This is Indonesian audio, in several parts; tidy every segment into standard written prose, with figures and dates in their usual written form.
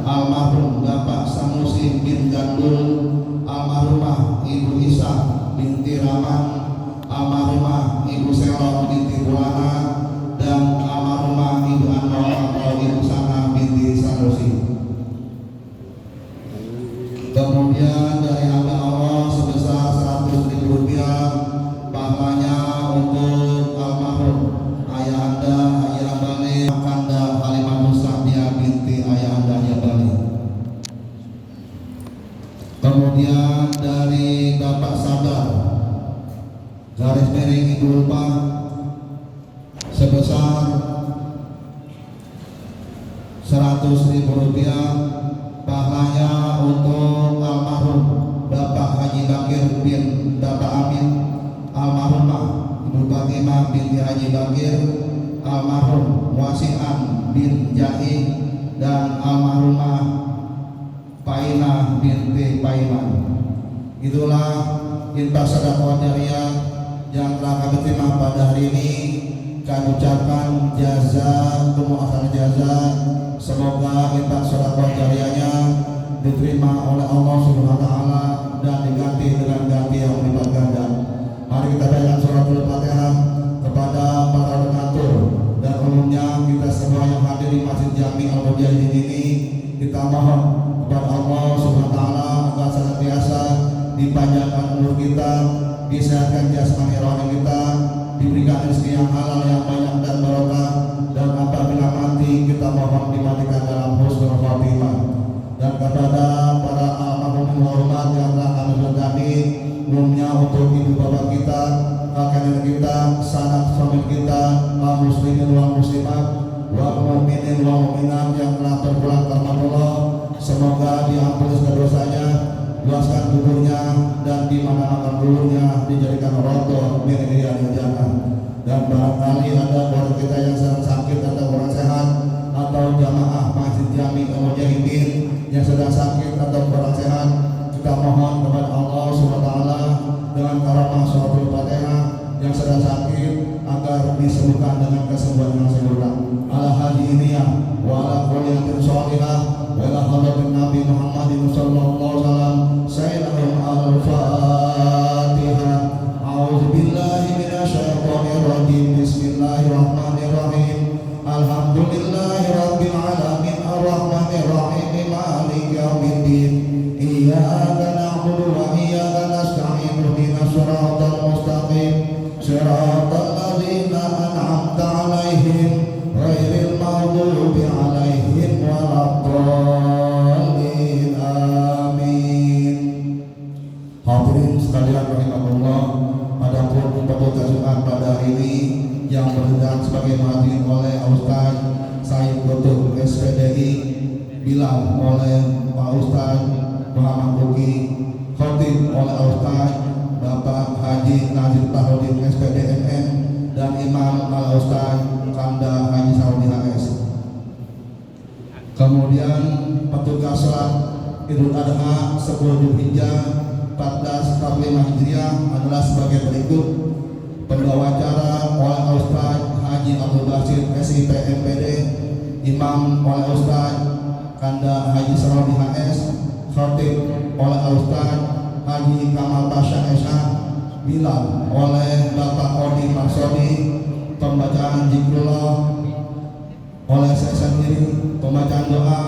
almarhum Bapak Sanusi bin Gandul, almarhumah Ibu Isa binti Rahman, almarhumah Ibu Selon binti Buana, dan almarhumah Ibu Anwar atau Ibu Sana binti Sanusi. Kemudian dari hamba Allah sebesar 100.000 rupiah pahalanya untuk almarhum Ayahanda Haji Ambali Kanda Halimah Sa'diyah binti Ayahanda Haji Ambali. Kemudian dari Bapak Sabar garis miring Ibu Ulpa sebesar 100.000 rupiah pahalanya untuk almarhum Bapak Haji Bakir bin Bapak Amin, almarhumah Ibu Fatimah binti Haji Bakir, almarhum Wasi'an bin Jahi, dan almarhumah Painah binti Paiman. Itulah infak sedekah jariyah yang telah kami terima pada hari ini. Kami ucapkan jazakumullahu khairan jazaa. Semoga infak sedekah jariyahnya diterima oleh Allah Subhanahu wa taala dan diganti dengan ganti yang berlipat ganda. Mari kita bacakan suratul Fatihah kepada para donatur dan umumnya kita semua yang hadir di Masjid Jami Al-Mujahidin ini. Kita mohon kepada Allah Subhanahu wa taala agar senantiasa dipanjangkan umur kita, disehatkan jasmani rohani kita, diberikan rezeki yang halal yang banyak dan barokah, dan apabila mati kita mohon dimatikan dalam husnul khatimah. Dan kepada para almarhum hormat yang telah kami berkati, umumnya untuk ibu bapak kita, kakek nenek kita, sanak suami kita, kaum muslimin wal muslimat, wal mu'minin wal mu'minat yang telah terpulang ke rahmat Allah, semoga diampuni segala dosanya, luaskan kuburnya, dan di mana akan kuburnya dijadikan rodoh min riyadil jannah. Dan barangkali ada orang kita yang sedang sakit atau orang sehat, atau jamaah Masjid Jami Al-Mujahidin yang sedang sakit atau kurang sehat, kita mohon kepada Allah SWT dengan karamah suratul Fatihah yang sedang sakit agar disembuhkan dengan kesembuhan yang sempurna. Ala hadiniyah wa ala quliyatin sholihah wa ala hadatin Nabi Muhammadin sallallahu alaihi wasallam. Sayyidina al-Fatihah. A'udzubillahi minasyaitonir rajim. Bismillahirrahmanirrahim. Alhamdulillahi rabbil alamin arrahmanir rahim maliki yaumiddin. Iyyaka na'budu wa iyyaka nasta'in ihdinas siratal mustaqim siratal ladzina an'amta 'alaihim ghairil maghdubi 'alaihim waladdallin. Amin. Hadirin sekalian rahimakumullah, adapun petugas Jumat pada hari ini yang berjalan sebagai madirin oleh Ustaz Said Qutub SPDI, Bilal oleh Pak Ustaz Muhammad Buki, khotib oleh Ustaz Bapak Haji Nazir Tahodin SPDMM, dan imam al Ustaz Kanda Haji Saudi HS. Kemudian petugas sholat Idul Adha 10 Dzulhijjah 1445 Hijriah adalah sebagai berikut. Pembawa acara oleh Ustaz Haji Abdul Basir SIP MPD, imam oleh Ustaz Kanda Haji Saudi HS, khatib oleh Ustaz Haji Kamal Pasha Esa, Bilal oleh Bapak Odi Marsodi, pembacaan zikrullah oleh saya sendiri, pembacaan doa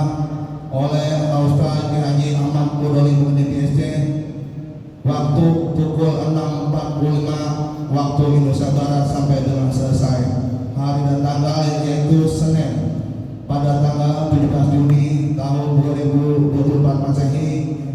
oleh Ustaz Haji Ahmad Budoli PSC, waktu pukul 6.45 waktu Indonesia Barat sampai dengan selesai. Hari dan tanggal yaitu Senin pada tanggal 17 Juni tahun 2024 Masehi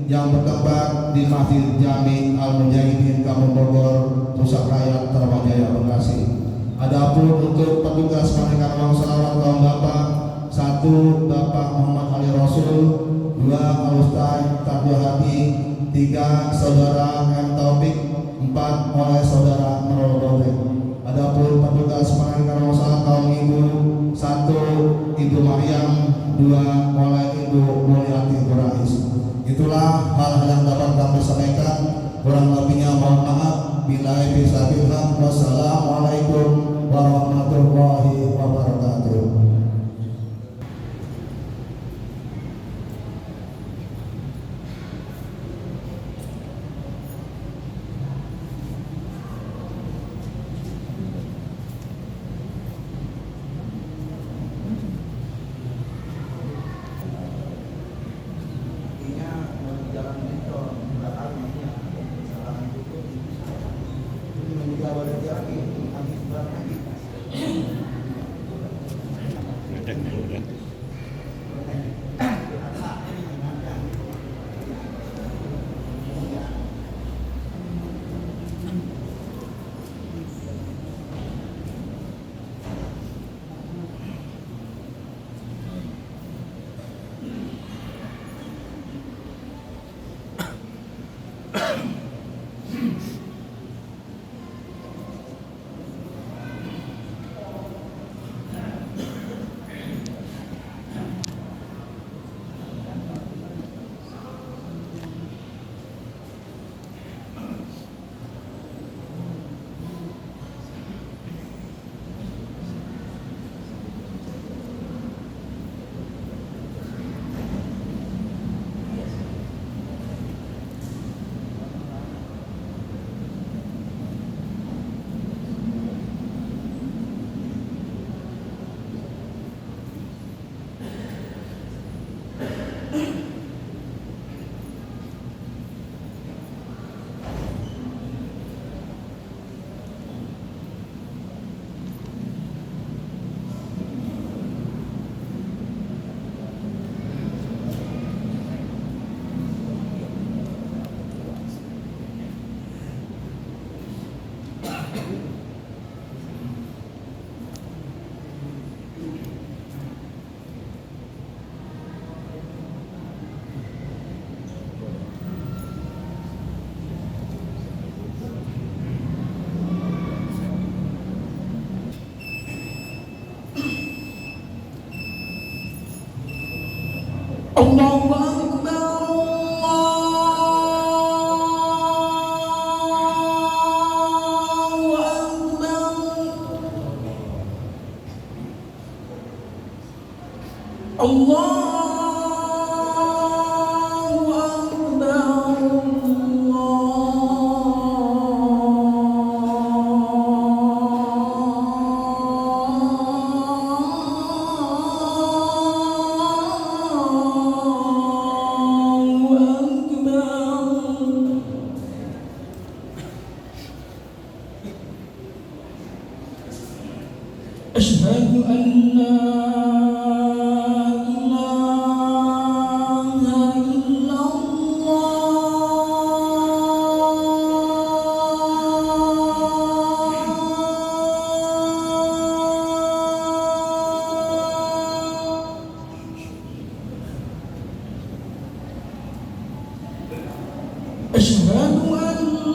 yang bertempat di Masjid Jami Al-Mujahidin Kampung Bogor, Pusat Raya Taramajaya, Bekasi. Adapun untuk petugas menaikkan uang salawat kaum bapak: 1. Bapak Muhammad Ali Rasul, 2. Al-Ustaz Tabwa Hati, 3. Saudara M. Taufik, 4. oleh Saudara Nurul Taufik. Adapun petugas menaikkan uang salawat kaum ibu: 1. Ibu Maryam, 2. oleh Ibu Mulyati Qurais. Itulah hal-hal yang dapat kami sampaikan. Kurang lebihnya mohon maaf. Billahi fisabilillah. Wassalamualaikum warahmatullahi wabarakatuh. Allahu Akbar, Allahu Akbar, Allahu Akbar, أشهد أن لا إله إلا الله. أشهد أن لا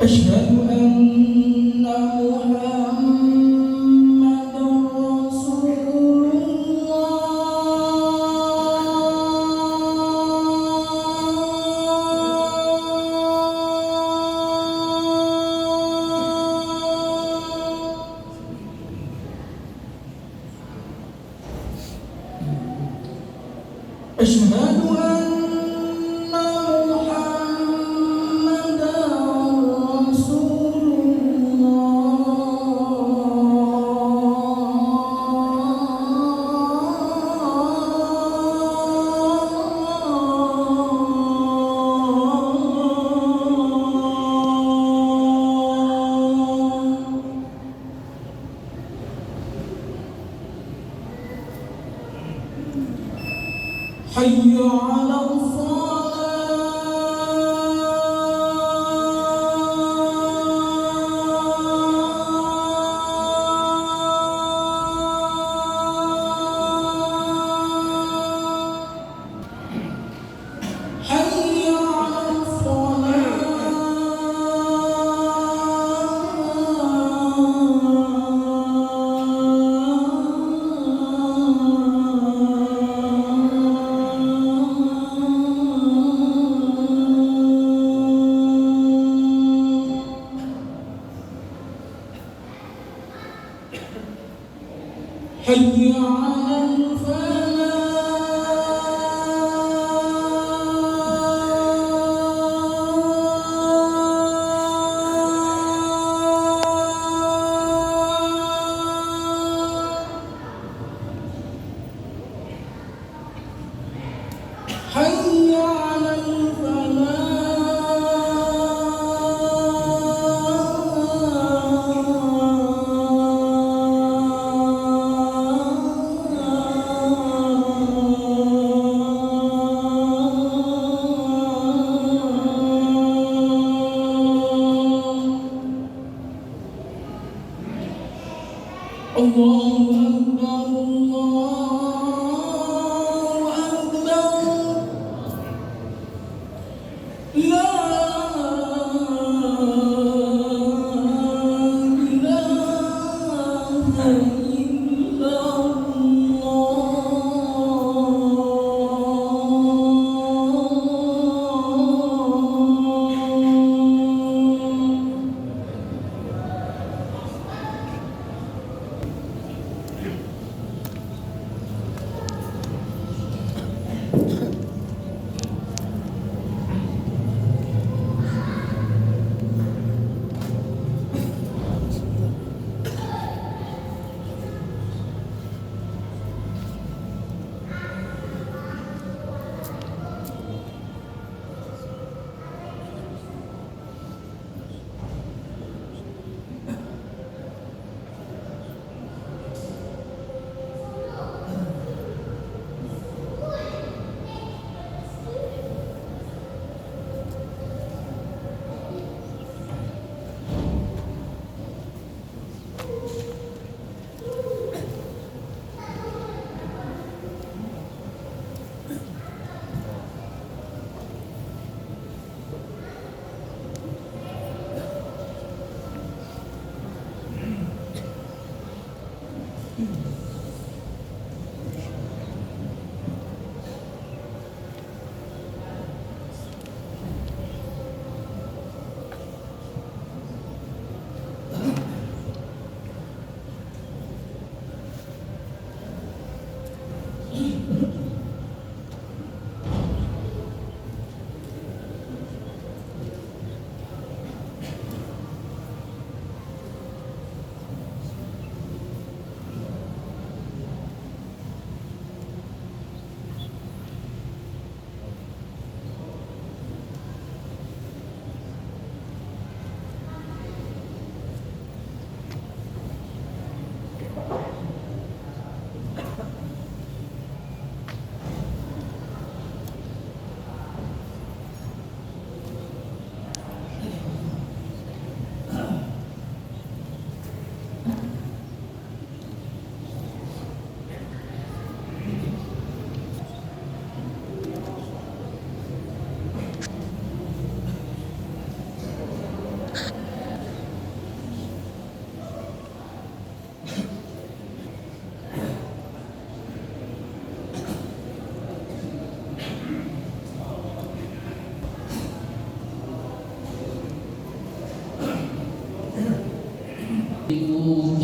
أشهد أن محمدا رسول الله. أشهد حي على حي على الله أكبر، الله أكبر، لا إله إلا الله.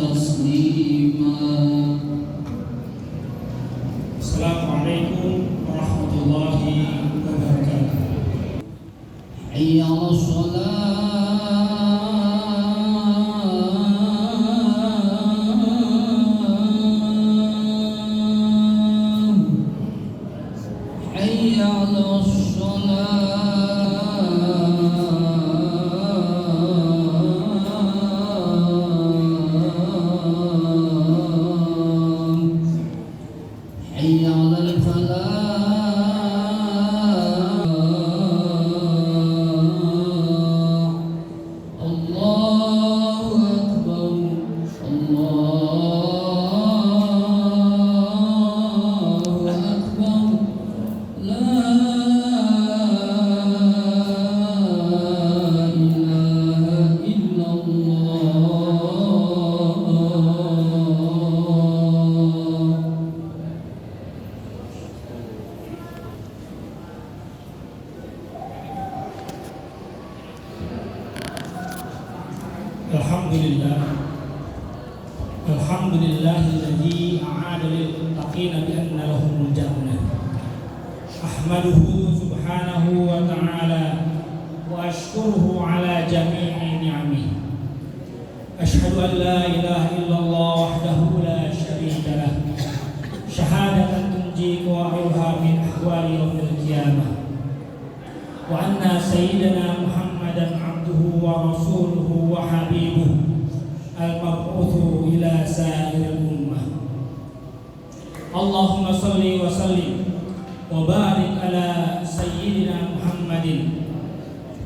تسليما. Assalamualaikum warahmatullahi wabarakatuh. حي على الصلاة حي على الصلاة حي على الفلاح. الله أكبر الله أكبر لا إله إلا الله. Alhamdulillahilladzi a'ada lil muttaqina bi anna lahumul jannah. Ahmaduhu subhanahu wa ta'ala wa ashkuruhu ala jami'i ni'amihi. Ashhadu an la ilaha illallah wahdahu la syarika lah. Syahadatan tunji qawaiha min ahwali yaumil qiyamah. Wa anna sayyidina Muhammadan abduhu wa rasuluhu wa habibuhu al-mab'uthu ila sa'iril ummah. Allahumma salli wa sallim wa barik ala sayyidina Muhammadin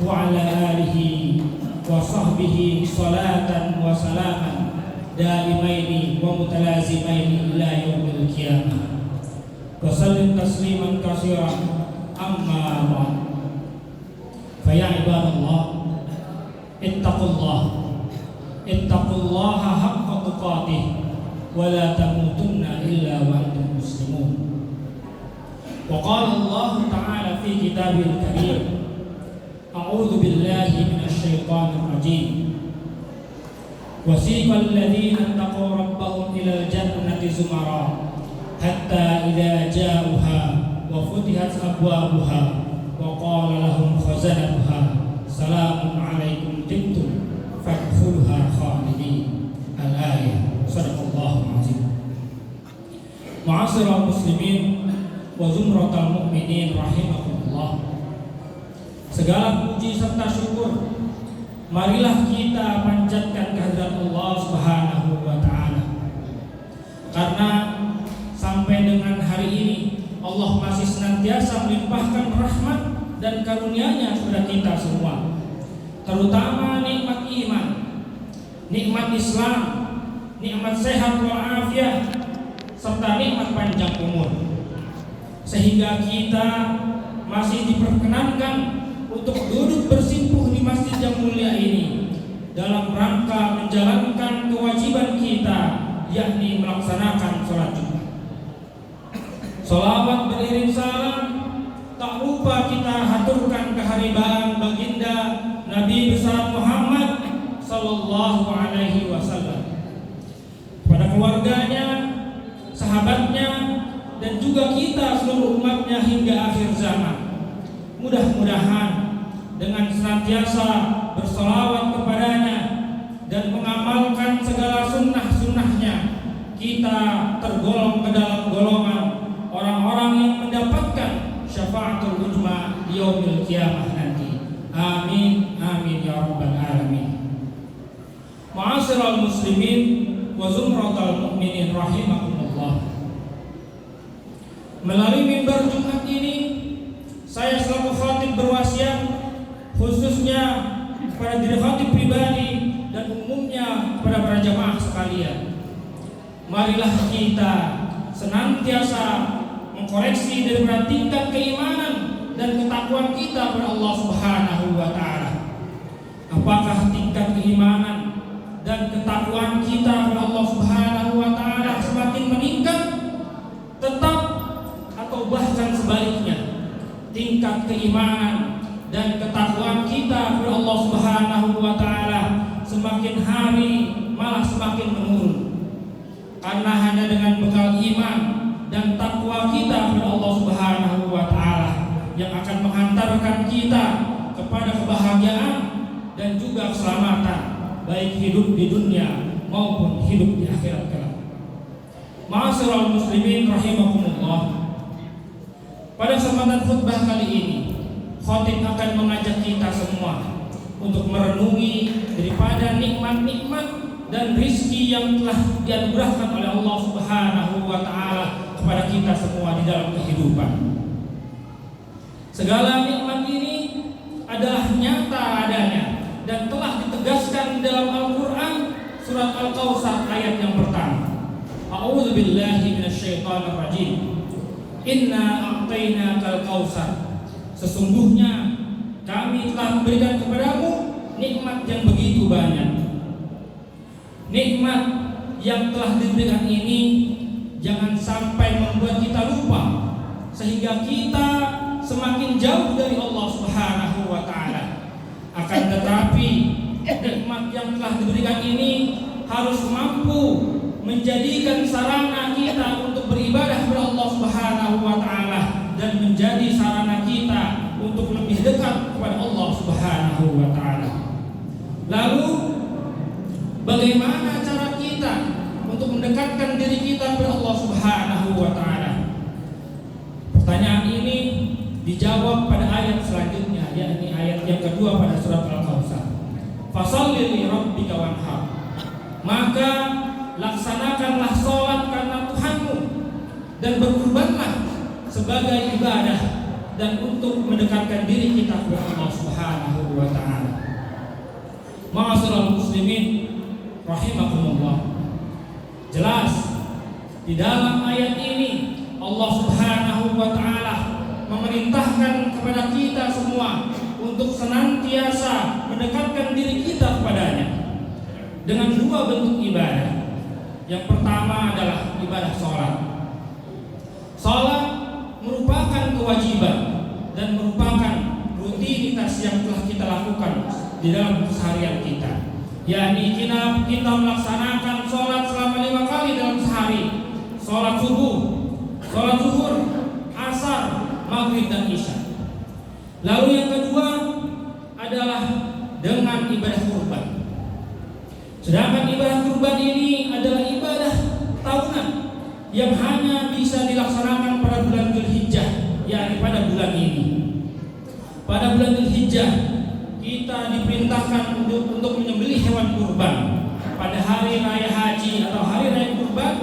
wa ala alihi wa sahbihi salatan wa salaman daimaini wa mutalazimaini ila yaumil qiyamah. Wa sallim tasliman katsiran amma ba'd. Fa ya ibadallah ittaqullaha haqqa tuqatih wa la tamutunna illa wa antum muslimun. Wa qala Allah ta'ala fi kitabil karim, a'udzu billahi minasy syaithanir rajim. Wasiqal ladzina taqaw rabbahum ilal jannati zumara hatta idza ja'uha wa futihat abwabuha wa qala lahum khazanatuha salamun 'alaikum tibtum fadkhuluha khalidin. Al-ayah. Shadaqallahul azim. Ma'asyiral muslimin wa zumratal mu'minin rahimakumullah. Segala puji serta syukur marilah kita panjatkan kehadirat Allah Subhanahu wa taala. Karena sampai dengan hari ini Allah masih senantiasa melimpahkan rahmat dan karunia-Nya kepada kita semua, terutama nikmat iman, nikmat Islam, nikmat sehat walafiat, serta nikmat panjang umur, sehingga kita masih diperkenankan untuk duduk bersimpuh di masjid yang mulia ini dalam rangka menjalankan kewajiban kita, yakni melaksanakan sholat Jumat. Sholawat beriring salam tak lupa kita haturkan keharibaan baginda Nabi besar Muhammad sallallahu alaihi wasallam, kepada keluarganya, sahabatnya, dan juga kita seluruh umatnya hingga akhir zaman. Mudah-mudahan dengan senantiasa bersolawat kepadanya dan mengamalkan segala sunnah-sunnahnya, kita tergolong ke dalam golongan orang-orang yang mendapatkan syafaatul uzma di yaumil qiyamah nanti. Amin amin ya rabbal alamin. Ma'asyiral muslimin wa zumratal mu'minin rahimakumullah. Melalui mimbar Jumat ini saya selaku khatib berwasiat khususnya kepada diri khatib pribadi dan umumnya kepada para jamaah sekalian. Marilah kita senantiasa mengkoreksi daripada tingkat keimanan dan ketakwaan kita kepada Allah Subhanahu wa taala. Apakah tingkat keimanan dan ketakwaan kita kepada Allah Subhanahu wa taala semakin meningkat, tetap, atau bahkan sebaliknya, tingkat keimanan dan ketakwaan kita kepada Allah Subhanahu wa taala semakin hari malah semakin turun menurun. Karena hanya dengan bekal iman dan takwa kita kepada Allah Subhanahu wa taala yang akan menghantarkan kita kepada kebahagiaan dan juga keselamatan, baik hidup di dunia maupun hidup di akhirat kelak. Ma'asyiral muslimin rahimakumullah. Pada kesempatan khutbah kali ini, khatib akan mengajak kita semua untuk merenungi daripada nikmat-nikmat dan rizki yang telah dianugerahkan oleh Allah Subhanahu wa taala kepada kita semua di dalam kehidupan. Segala nikmat ini adalah nyata adanya dan telah ditegaskan di dalam Al-Qur'an surat Al-Kautsar ayat yang pertama. A'udzu billahi minasyaitonir rajim. Inna a'tainakal kautsar. Sesungguhnya kami telah memberikan kepadamu nikmat yang begitu banyak. Nikmat yang telah diberikan ini jangan sampai membuat kita lupa sehingga kita semakin jauh dari Allah Subhanahu wa taala. Akan tetapi nikmat yang telah diberikan ini harus mampu menjadikan sarana kita untuk beribadah kepada Allah Subhanahu wa taala dan menjadi sarana kita untuk lebih dekat kepada Allah Subhanahu wa taala. Lalu bagaimana cara kita untuk mendekatkan diri kita kepada Allah Subhanahu wa taala? Pertanyaan ini dijawab pada ayat selanjutnya, yakni ayat yang kedua pada surat Al-Kautsar. Fasholli li rabbika wanhar. Maka laksanakanlah sholat karena Tuhanmu dan berkurbanlah sebagai ibadah dan untuk mendekatkan diri kita kepada Allah Subhanahu wa taala. Ma'asyiral muslimin rahimakumullah. Jelas di dalam ayat ini Allah Subhanahu wa taala memerintahkan kepada kita semua untuk senantiasa mendekatkan diri kita kepadanya dengan dua bentuk ibadah. Yang pertama adalah ibadah sholat. Sholat merupakan kewajiban dan merupakan rutinitas yang telah kita lakukan di dalam keseharian kita. yakni kita melaksanakan sholat selama 5 kali dalam sehari. Sholat subuh, sholat zuhur, asar, maghrib dan isya. Lalu yang kedua adalah dengan ibadah kurban. Sedangkan ibadah kurban ini adalah ibadah tahunan yang hanya bisa dilaksanakan pada bulan Dzulhijjah, yakni pada bulan ini. Pada bulan Dzulhijjah kita diperintahkan untuk menyembelih hewan kurban pada hari raya haji atau hari raya kurban,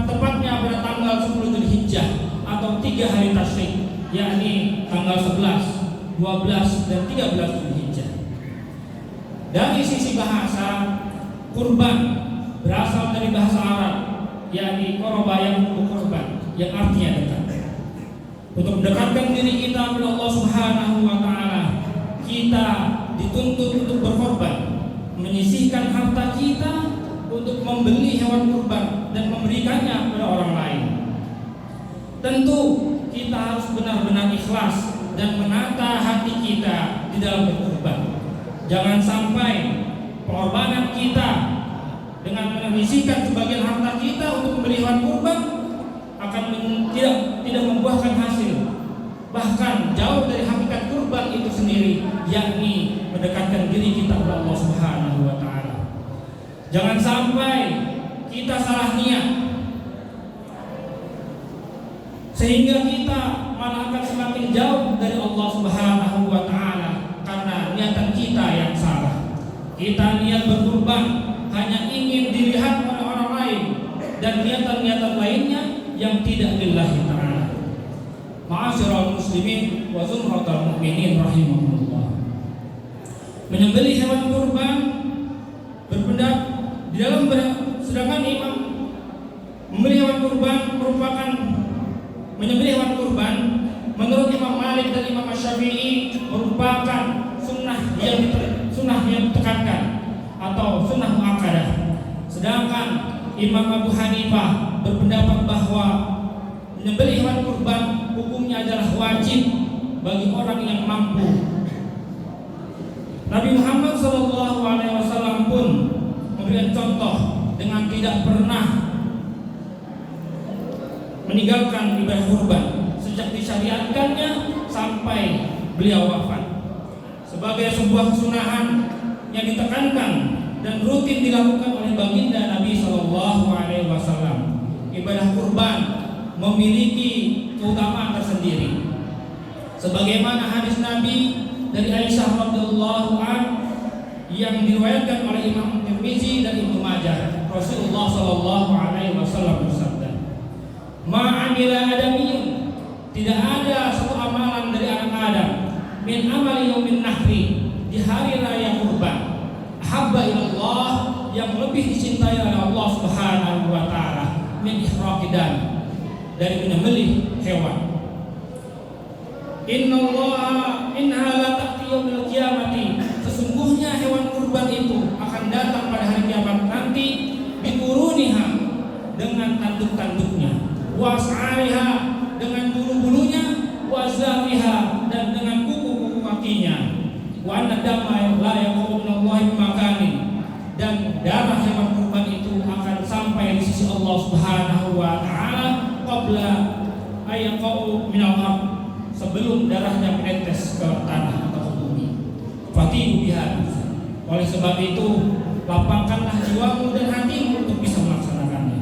tepatnya pada tanggal 10 Dzulhijjah atau 3 hari tasyrik, yakni tanggal 11, 12 dan 13 Dzulhijjah. Dari sisi bahasa, kurban berasal dari bahasa Arab, yakni qoroba yang kurban, yang artinya dekat. Untuk mendekatkan diri kita kepada Allah Subhanahu wa taala, kita dituntut untuk berkorban, menyisihkan harta kita untuk membeli hewan kurban dan memberikannya kepada orang lain. Tentu kita harus benar-benar ikhlas dan menata hati kita di dalam berkorban. Jangan sampai pengorbanan kita dengan menyisihkan sebagian harta kita untuk membeli hewan kurban akan tidak membuahkan hasil, bahkan jauh dari hakikat kurban itu sendiri, yakni mendekatkan diri kita kepada Allah Subhanahu wa taala. Jangan sampai kita salah niat sehingga kita malah akan semakin jauh dari Allah Subhanahu wa taala karena niatan kita yang salah. Kita niat berkurban hanya ingin dilihat oleh orang lain dan niatan-niatan lainnya yang tidak lillahi ta'ala. Ma'asyiral muslimin wa zumratal mu'minin rahimahumullah. Menyembelih hewan kurban berpendapat di dalam sedangkan imam membeli hewan kurban merupakan menyembelih hewan kurban menurut Imam Malik dan Imam Syafi'i merupakan sunnah yang ditekankan atau sunnah muakkadah. Sedangkan Imam Abu Hanifah berpendapat bahwa menyembelih hewan kurban hukumnya adalah wajib bagi orang yang mampu. Nabi Muhammad SAW pun memberikan contoh tidak pernah meninggalkan ibadah kurban sejak disyariatkannya sampai beliau wafat. Sebagai sebuah kesunahan yang ditekankan dan rutin dilakukan oleh baginda Nabi Shallallahu Alaihi Wasallam, ibadah kurban memiliki keutamaan tersendiri. Sebagaimana hadis Nabi dari Aisyah radhiyallahu anha yang diriwayatkan oleh Imam Tirmizi dan Ibnu Majah, Rasulullah Shallallahu Alaihi Wasallam bersabda, "Ma'amila adamiyun, tidak ada satu amalan dari anak Adam min amali yaumin nahri, di hari raya kurban, habba ilallah, yang lebih dicintai oleh Allah Subhanahu wa taala, min ihraqidan, dari menyembelih hewan. Innaha la ta'ti yaumil qiyamati, sesungguhnya hewan kurban itu akan datang pada hari kiamat nanti, biquruniha, dengan tanduk-tanduknya, wa as'ariha, dengan bulu-bulunya, wa zariha, dan dengan kuku-kuku kakinya, wa anna damma la yaqumu minallahi bimakanin, dan darah hewan kurban itu akan sampai di sisi Allah Subhanahu wa taala qabla ayaqau minal ardh, sebelum darahnya menetes ke tanah atau ke bumi. Fatihu biha, oleh sebab itu lapangkanlah jiwamu dan hatimu untuk bisa melaksanakannya.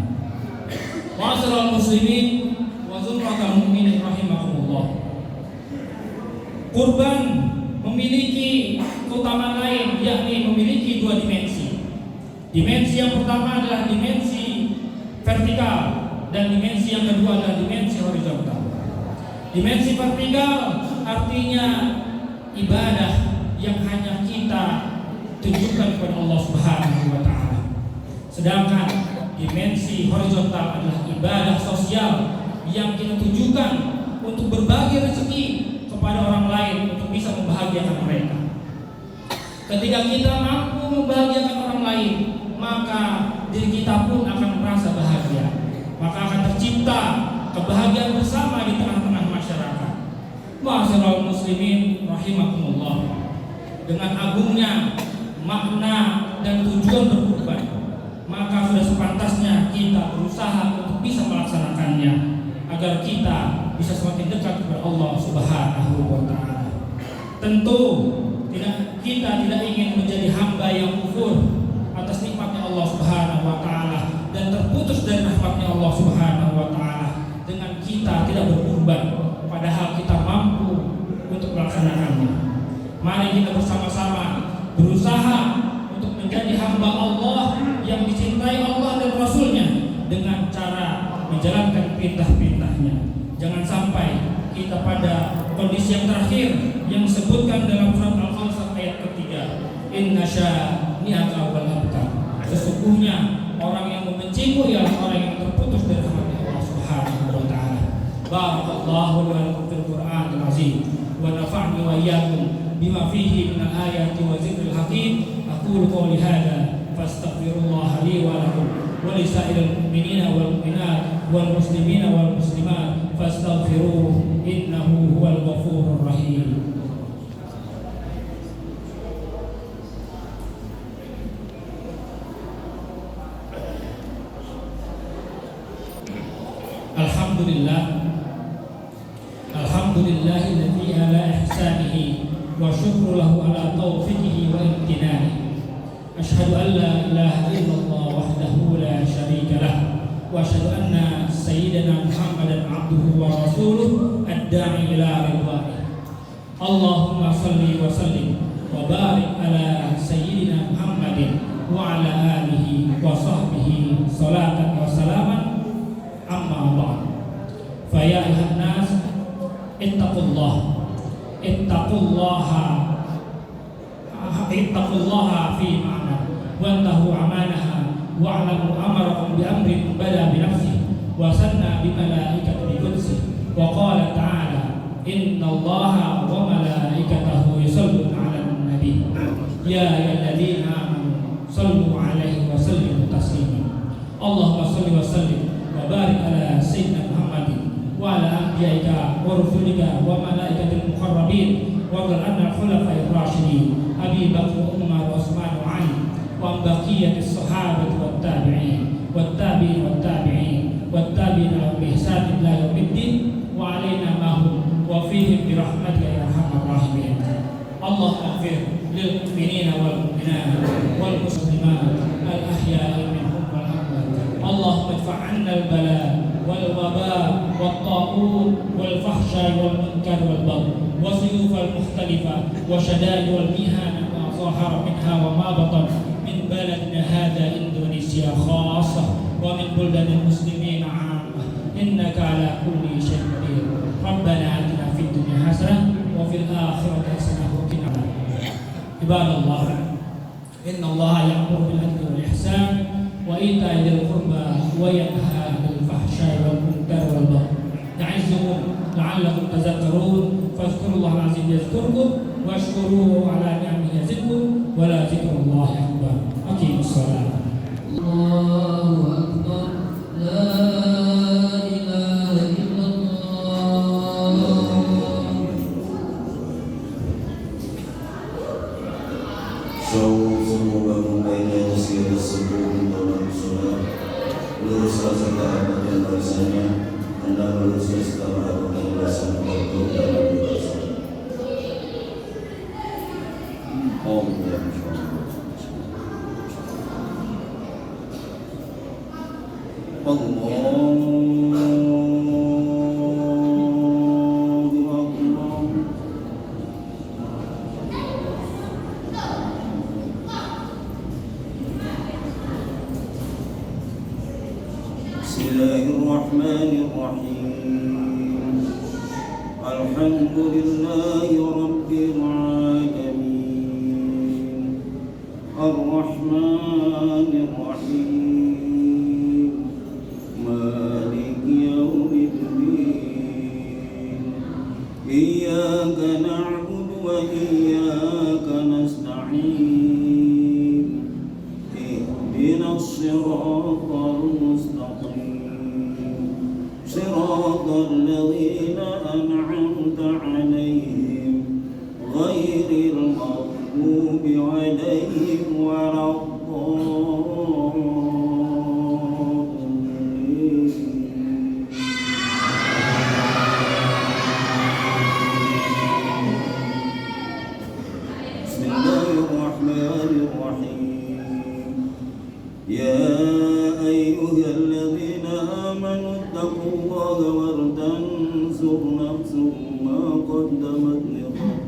Ma'asyiral muslimin wa zumratal mu'minin rahimakumullah. Kurban memiliki keutamaan lain, yakni memiliki dua dimensi. Dimensi yang pertama adalah dimensi vertikal dan dimensi yang kedua adalah dimensi horizontal. Dimensi vertikal artinya ibadah yang hanya kita tunjukkan kepada Allah Subhanahu wa taala. Sedangkan dimensi horizontal adalah ibadah sosial yang kita tujukan untuk berbagi rezeki kepada orang lain untuk bisa membahagiakan mereka. Ketika kita mampu membahagiakan orang lain, maka diri kita pun akan merasa bahagia. Maka akan tercipta kebahagiaan bersama di tengah-tengah masyarakat. Ma'asyiral muslimin rahimakumullah. Dengan agungnya makna dan tujuan berkurban, maka sudah sepantasnya kita berusaha untuk bisa melaksanakannya agar kita bisa semakin dekat kepada Allah Subhanahu wa taala. Tentu kita tidak ingin menjadi hamba yang kufur atas nikmatnya Allah Subhanahu wa taala dan terputus dari rahmatnya Allah Subhanahu wa taala dengan kita tidak berkurban padahal kita mampu untuk melaksanakannya. Mari kita bersama-sama berusaha untuk menjadi hamba Allah yang dicintai Allah dan Rasulnya dengan cara menjalankan perintah-perintahnya. Jangan sampai kita pada kondisi yang terakhir yang disebutkan dalam surat Al-Khamsah ayat ketiga, inna syani'aka wal abtar, sesungguhnya orang yang membencimu ialah orang yang terputus dari rahmat Allah Subhanahu wa taala. Barakallahu wa lakum fil Qur'anil azim wa nafa'ni wa iyyakum bima fihi minal ayati wa dzikril hakim. Aqulu qawli hadza fastaghfirullah li wa lakum wa lisa'iril mu'minina wal mu'minat wal muslimina wal muslimat fastaghfiruhu innahu huwal ghafurur rahim. Alhamdulillahilladzi ala ihsanihi wa syukru lahu ala taufiqihi wa imtinanihi. Asyhadu an la ilaha illallah wahdahu la syarika lah wa asyhadu anna sayyidina Muhammadan abduhu wa rasuluh ad-da'i ila ridwanih. Allahumma salli wa sallim wa barik ala sayyidina Muhammadin wa ala alihi wa sahbihi salatan wa salaman. Amma ba'd. Fa ya ayuhan nas ittaqullaha fi ma'na wantahu amanaha wa'lamu amarakum bi amrin bada bi nafsihi wa sanna bi malaikati bi qudsihi wa qala ta'ala innallaha wa malaikatahu yusalluna 'alan nabi ya ayyuhalladzina amanu sallu 'alaihi wa sallimu taslima. Allahumma shalli wa sallim wa barik ala sayyidina Muhammadin wa ala anbiya'ika wa rusulika wa malaikatil muqarrabin wa anna khulafa'ir rasyidin Abi Bakr wa Umar wa Utsman wa Ali wa baqiyatis sahabati wat tabi'in والتابعين والتابعين والتابعين لهم بإحسان إلى يوم الدين وعلينا معهم وفيهم برحمتك يا أرحم الراحمين. اللهم اغفر للمؤمنين والمؤمنات والمسلمات الأحياء منهم والأموات. اللهم ادفع عنا البلاء والوباء والطاعون والفحشاء والمنكر والبغي والسيوف المختلفة وشدائد والمهن ما ظهر منها وما بطن من بلدنا هذا إندونيسيا خاصة ومن بلدان المسلمين عامة، إنك على كل شيء قدير. ربنا آتنا في الدنيا حسنة وفي الآخرة حسنة وقنا عذاب النار. عباد الله، إن الله يأمر بالعدل والإحسان وإيتاء ذي القربى وينهى عن الفحشاء والمنكر والبغي يعظكم لعلكم تذكرون. فاذكروا الله العظيم يذكركم واشكروه على نعمه يزدكم ولا ذكر الله أكبر. أقيموا الصلاة. الله أكبر. لا إله إلا الله. Semua pemainnya segala sebelum dalam sholat luruskan segala bagian barisannya, hendak meluruskan segala bagian barisan waktu dalam barisan. Bismillahirrahmanirrahim. Alhamdulillahi Rabbil Alamin. Ar-Rahmanir-Rahim. Maliki yawmiddin. Iyyaka na'budu wa iyyaka nasta'in. Ihdinas siratal mustaqim. صراط الذين أنعمت عليهم غير المغضوب عليهم ولا الضالين. بسم الله الرحمن الرحيم. يا أيها الذين آمنوا اتقوا الله ولتنظر نفس ما قدمت لغد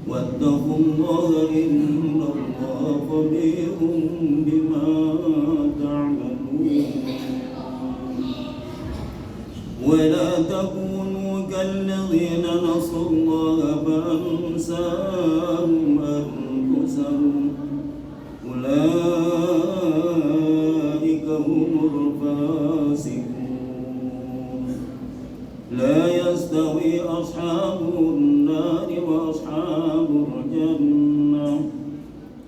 واتقوا الله إن الله خبير بما تعملون. ولا تكونوا كالذين نسوا الله فأنساهم أنفسهم أولئك هم الفاسقون. لا يستوي أصحاب النار وأصحاب الجنة.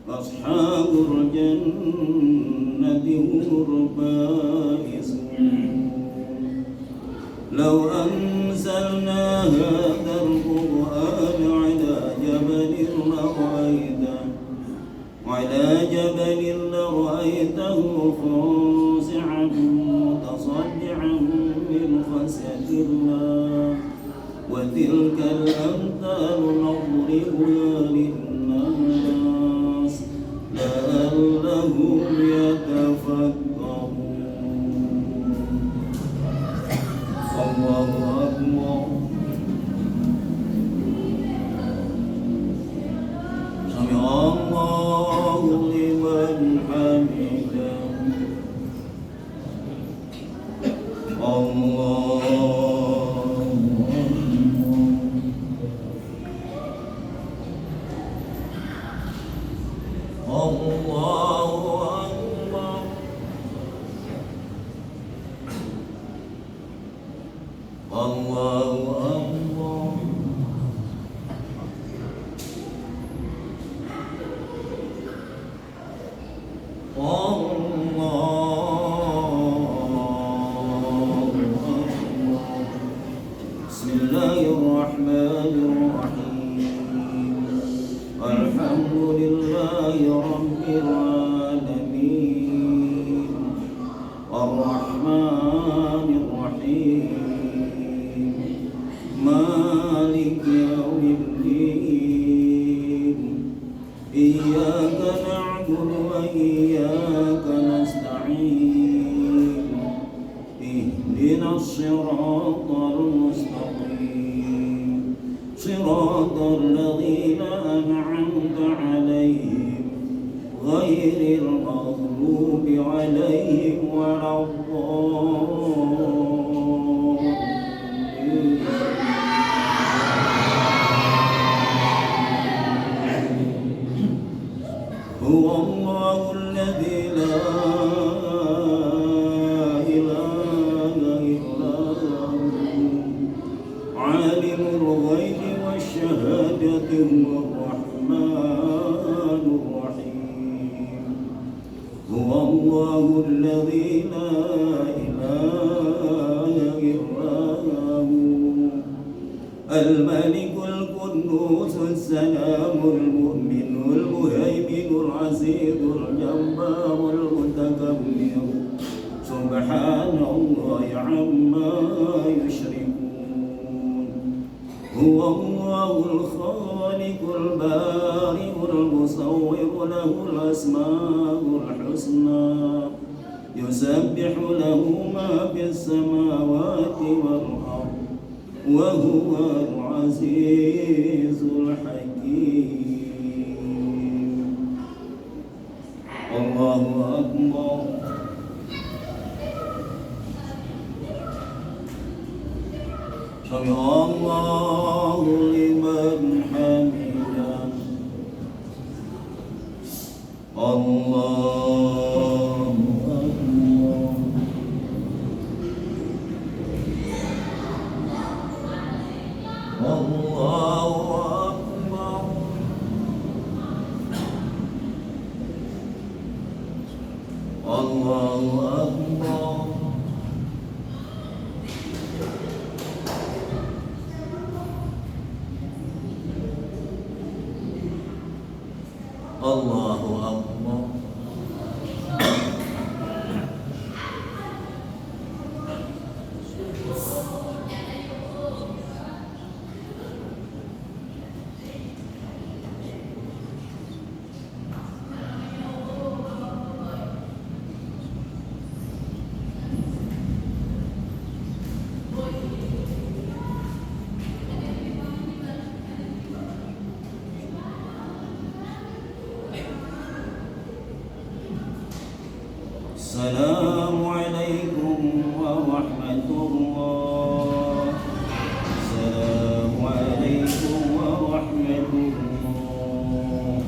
أصحاب الجنة هم الفائزون. لو أنزلنا هذا القرآن على جبل لرأيته خاشعا متصدعا من خشية الله. وتلك الأمثال نضربها للناس لعلهم يتفكرون. الله أكبر. سمع الله لمن حمده. الله Bismillahirrahmanirrahim. Alhamdulillahi Rabbil Alamin. إياك نعبد وإياك نستعين اهدنا الصراط المستقيم صراط الذين أنعمت عليهم غير المغضوب عليهم ولا الضالين. هو الله الذي لا إله إلا هو عالم الغيب والشهادة هو الرحمن الرحيم. هو الله الذي لا إله إلا هو الملك القدوس السلام المؤمن المهيمن العزيز الجبار المتكبر سبحان الله عما يشركون. هو الله الخالق البارئ المصور له الأسماء الحسنى يسبح له ما في السماوات والأرض وهو العزيز الحكيم. الله أكبر. سمع الله لمن حمده. الله أكبر. الله أكبر. الله أكبر. الله أكبر. السلام عليكم ورحمة الله. السلام عليكم ورحمة الله.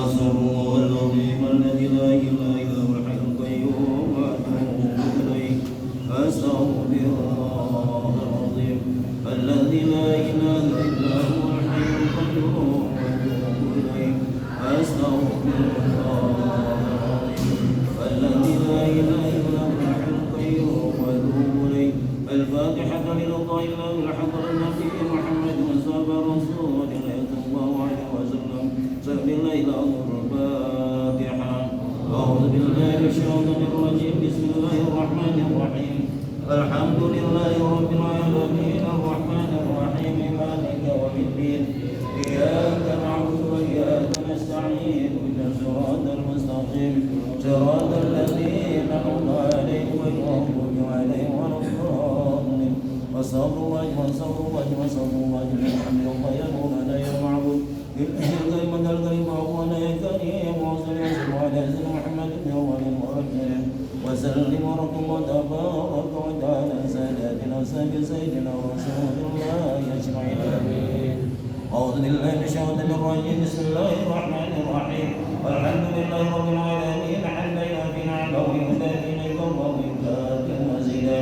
أسأل الله العظيم الذي لا إله إلا هو الحي القيوم وأتوب إليه. أستغفر الله العظيم الذي لا إله إلا هو الحي القيوم وأتوب إليه. أستغفر الله الذي لا إله إلا هو الحي القيوم وأتوب إليه. الفاتحة لله الحضر النبي محمد مصطفى رسول الله صلى الله عليه وسلم. بسم الله الفاتحة. أعوذ بالله من الشيطان الرجيم. بسم الله الرحمن الرحيم. الحمد لله رب العالمين الرحمن الرحيم مالك يوم الدين. إياك نعبد وإياك نستعين اهدنا الصراط المستقيم صراط الذين أنعمت عليهم غير المغضوب عليهم ولا الضالين. وصلوا الله الحمد لله يا مولانا يا معبود الكلمة الكريمة أخوانا يا كريم وصل وسلم على سيدنا محمد بن وآله وسلم ورحمة الله تبارك وتعالى ساداتنا سيدنا رسول الله أجمعين. أعوذ بالله من الشيطان الرجيم. بسم الله الرحمن الرحيم. الحمد لله رب العالمين حمدا يوافي نعمه ويكافئ نعمه ويكافئ مزيدا.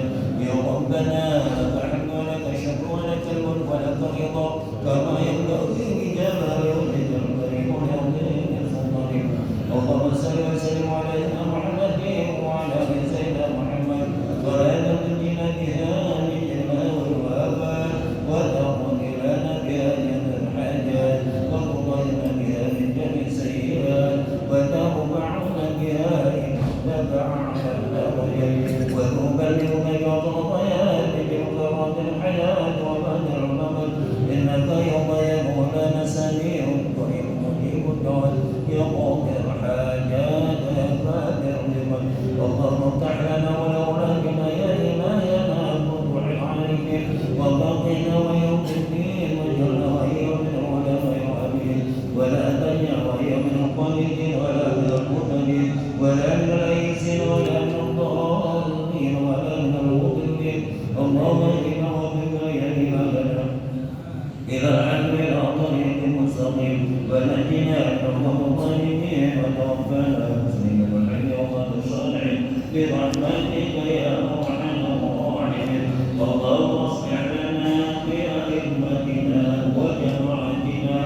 يا ربنا لك الحمد ولك الشكر ولك الملك ولك الرضا كما ينبغي لجلال وجهك الكريم ولعظيم سلطانك. اللهم صل وسلم على سيدنا محمد وعلى ال سيدنا محمد ولا تنجنا بها من جميع الوباء وتقضي لنا بها جميع الحاجات وتطهرنا بها من جميع السيئات وترفعنا بها عندك على الدرجات وتبلغنا بأقصى الحياة بمقدرات الحياة وبعد الممات إنك من القانتين ولا من المعتدين ولا من العيسين ولا من الضالين ولا من المضلين اللهم اهدنا وفق يدنا لنا إلى العدل إلى طريق مستقيم ونجنا من الظالمين وتوفنا مسلما والحي وقد الصالحين برحمتك يا أرحم الراحمين اللهم اصلح لنا في أئمتنا وجماعتنا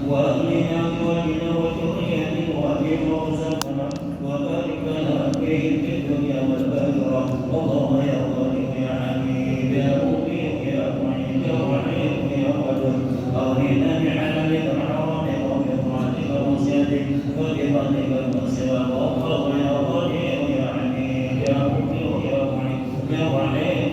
وأهلنا بوجهنا وذريتنا وفيما رزقنا وبارك لنا فيه في الدنيا والآخرة اللهم يا غني يا حميد يا مبين يا معين يا رحيم يا ودود أغننا بحلالك الحرام وبطاعتك ومعصيتك وبفضلك المغفرة والله يا غني يا حميد يا مبين يا معين يا رحيم